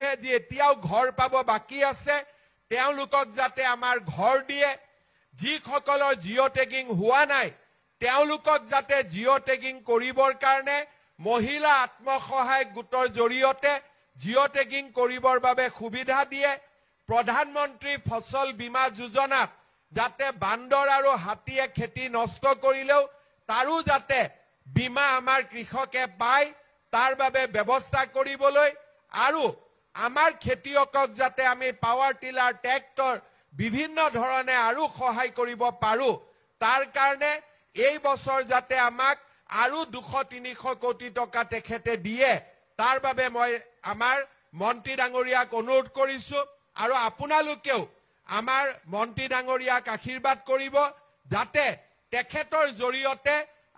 যি এতিয়াও ঘৰ পাব বাকী আছে তেওঁলোকক যাতে আমাৰ ঘৰ দিয়ে যিসকলৰ জিঅ' টেগিং হোৱা নাই তেওঁলোকক যাতে জিঅ' টেগিং কৰিবৰ কাৰণে মহিলা আত্মসহায়ক গোটৰ জৰিয়তে জিঅ' টেগিং কৰিবৰ বাবে সুবিধা দিয়ে প্ৰধানমন্ত্ৰী ফসল বীমা যোজনাত যাতে বান্দৰ আৰু হাতীয়ে খেতি নষ্ট কৰিলেও তাৰো যাতে বীমা আমাৰ কৃষকে পায় তাৰ বাবে ব্যৱস্থা কৰিবলৈ আৰু আমাৰ খেতিয়কক যাতে আমি পাৱাৰ টিলাৰ ট্ৰেক্টৰ বিভিন্ন ধৰণে আৰু সহায় কৰিব পাৰো তাৰ কাৰণে এই বছৰ যাতে আমাক আৰু 200-300 কোটি টকা তেখেতে দিয়ে তাৰ বাবে মই আমাৰ মন্ত্ৰী ডাঙৰীয়াক অনুৰোধ কৰিছো আৰু আপোনালোকেও আমাৰ মন্ত্ৰী ডাঙৰীয়াক আশীৰ্বাদ কৰিব যাতে তেখেতৰ জৰিয়তে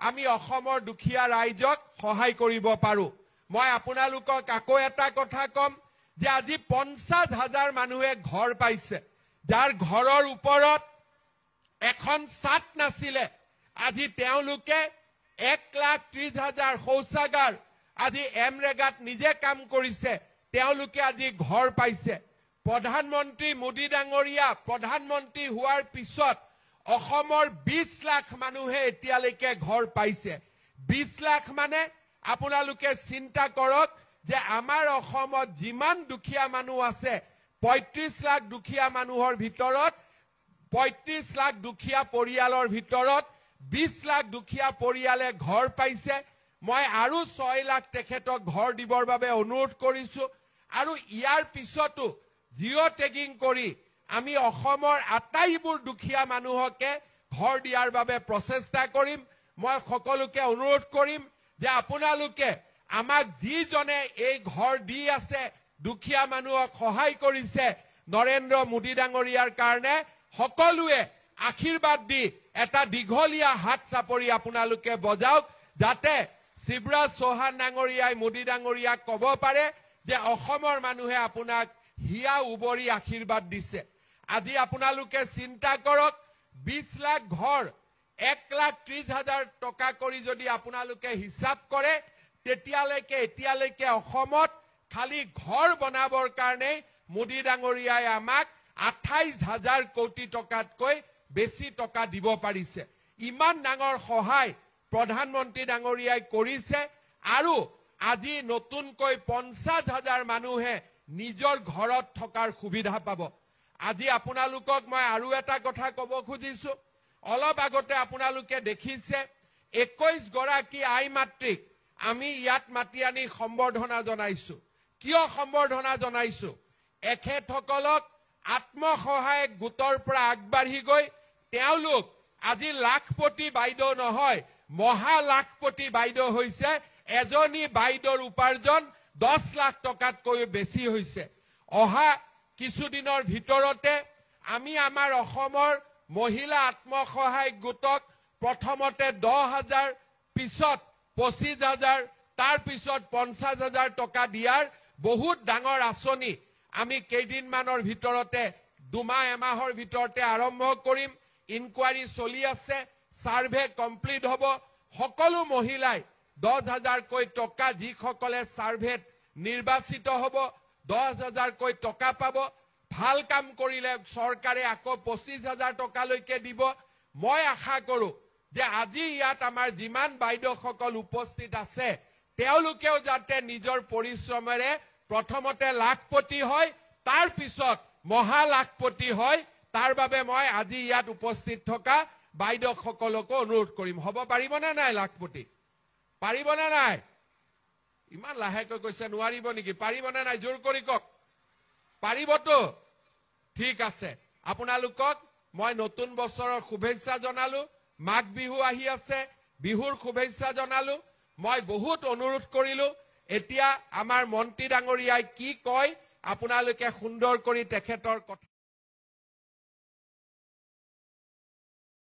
আমি অসমৰ দুখীয়া ৰাইজক সহায় কৰিব পাৰো মই আপোনালোকক আকৌ এটা কথা কম যে আজি 50,000 মানুহে ঘৰ পাইছে যাৰ ঘৰৰ ওপৰত এখন ছাদ নাছিলে আজি তেওঁলোকে 1,30,000 শৌচাগাৰ আজি এমৰেগাত নিজে কাম কৰিছে তেওঁলোকে আজি ঘৰ পাইছে প্ৰধানমন্ত্ৰী মোদী ডাঙৰীয়া প্ৰধানমন্ত্ৰী হোৱাৰ পিছত অসমৰ 20 লাখ মানুহে এতিয়ালৈকে ঘৰ পাইছে 20 লাখ মানে আপোনালোকে চিন্তা কৰক যে আমাৰ অসমত যিমান দুখীয়া মানুহ আছে 35 লাখ দুখীয়া মানুহৰ ভিতৰত 35 লাখ দুখীয়া পৰিয়ালৰ ভিতৰত 20 লাখ দুখীয়া পৰিয়ালে ঘৰ পাইছে মই আৰু 6 লাখ তেখেতক ঘৰ দিবৰ বাবে অনুৰোধ কৰিছো আৰু ইয়াৰ পিছতো জিঅ' টেগিং কৰি আমি অসমৰ আটাইবোৰ দুখীয়া মানুহকে ঘৰ দিয়াৰ বাবে প্ৰচেষ্টা কৰিম মই সকলোকে অনুৰোধ কৰিম যে আপোনালোকে আমাক যিজনে এই ঘৰ দি আছে দুখীয়া মানুহক সহায় কৰিছে নৰেন্দ্ৰ মোদী ডাঙৰীয়াৰ কাৰণে সকলোৱে আশীৰ্বাদ দি এটা দীঘলীয়া হাত চাপৰি আপোনালোকে বজাওক যাতে শিৱৰাজ চৌহান ডাঙৰীয়াই মোদী ডাঙৰীয়াক ক'ব পাৰে যে অসমৰ মানুহে আপোনাক হিয়া উবৰি আশীৰ্বাদ দিছে আজি আপোনালোকে চিন্তা কৰক 20 লাখ ঘৰ 1,30,000 টকা কৰি যদি আপোনালোকে হিচাপ কৰে এতিয়ালৈকে অসমত খালি ঘৰ বনাবৰ কাৰণে মোদী ডাঙৰীয়াই আমাক 28,000 কোটি টকাতকৈ বেছি টকা দিব পাৰিছে ইমান ডাঙৰ সহায় প্ৰধানমন্ত্ৰী ডাঙৰীয়াই কৰিছে আৰু আজি নতুনকৈ 50,000 মানুহে নিজৰ ঘৰত থকাৰ সুবিধা পাব আজি আপোনালোকক মই আৰু এটা কথা ক'ব খুজিছো অলপ আগতে আপোনালোকে দেখিছে 21 গৰাকী আই মাতৃক আমি ইয়াত মাতি আনি সম্বৰ্ধনা জনাইছো কিয় সম্বৰ্ধনা জনাইছো এখেতসকলক আত্মসহায়ক গোটৰ পৰা আগবাঢ়ি গৈ তেওঁলোক আজি লাখপতি বাইদেউ নহয় মহা লাখপতি বাইদেউ হৈছে এজনী বাইদেউৰ উপাৰ্জন 10 লাখ টকাতকৈ বেছি হৈছে অহা কিছুদিনৰ ভিতৰতে আমি আমাৰ অসমৰ মহিলা আত্মসহায়ক গোটক প্ৰথমতে 10,000 পিছত 25,000 তাৰ পিছত 50,000 টকা দিয়াৰ বহুত ডাঙৰ আঁচনি আমি কেইদিনমানৰ ভিতৰতে দুমাহ এমাহৰ ভিতৰতে আৰম্ভ কৰিম ইনকুৱাৰী চলি আছে সাৰ্ভে কমপ্লিট হ'ব সকলো মহিলাই 10,000 কৈ টকা যিসকলে সাৰ্ভেত নিৰ্বাচিত হ'ব 10,000 কৈ টকা পাব ভাল কাম কৰিলে চৰকাৰে আকৌ 25,000 টকালৈকে দিব মই আশা কৰো যে আজি ইয়াত আমাৰ যিমান বাইদেউসকল উপস্থিত আছে তেওঁলোকেও যাতে নিজৰ পৰিশ্ৰমেৰে প্ৰথমতে লাখপতি হয় তাৰ পিছত মহা লাখপতি হয় তাৰ বাবে মই আজি ইয়াত উপস্থিত থকা বাইদেউসকলকো অনুৰোধ কৰিম হ'ব পাৰিবনে নাই লাখপতি পাৰিবনে নাই ইমান লাহেকৈ কৈছে নোৱাৰিব নেকি পাৰিবনে নাই জোৰ কৰি কওক পাৰিবতো ঠিক আছে আপোনালোকক মই নতুন বছৰৰ শুভেচ্ছা জনালো মাঘ বিহু আহি আছে বিহুৰ শুভেচ্ছা জনালো মই বহুত অনুৰোধ কৰিলো এতিয়া আমাৰ মন্ত্ৰী ডাঙৰীয়াই কি কয় আপোনালোকে সুন্দৰ কৰি তেখেতৰ কথা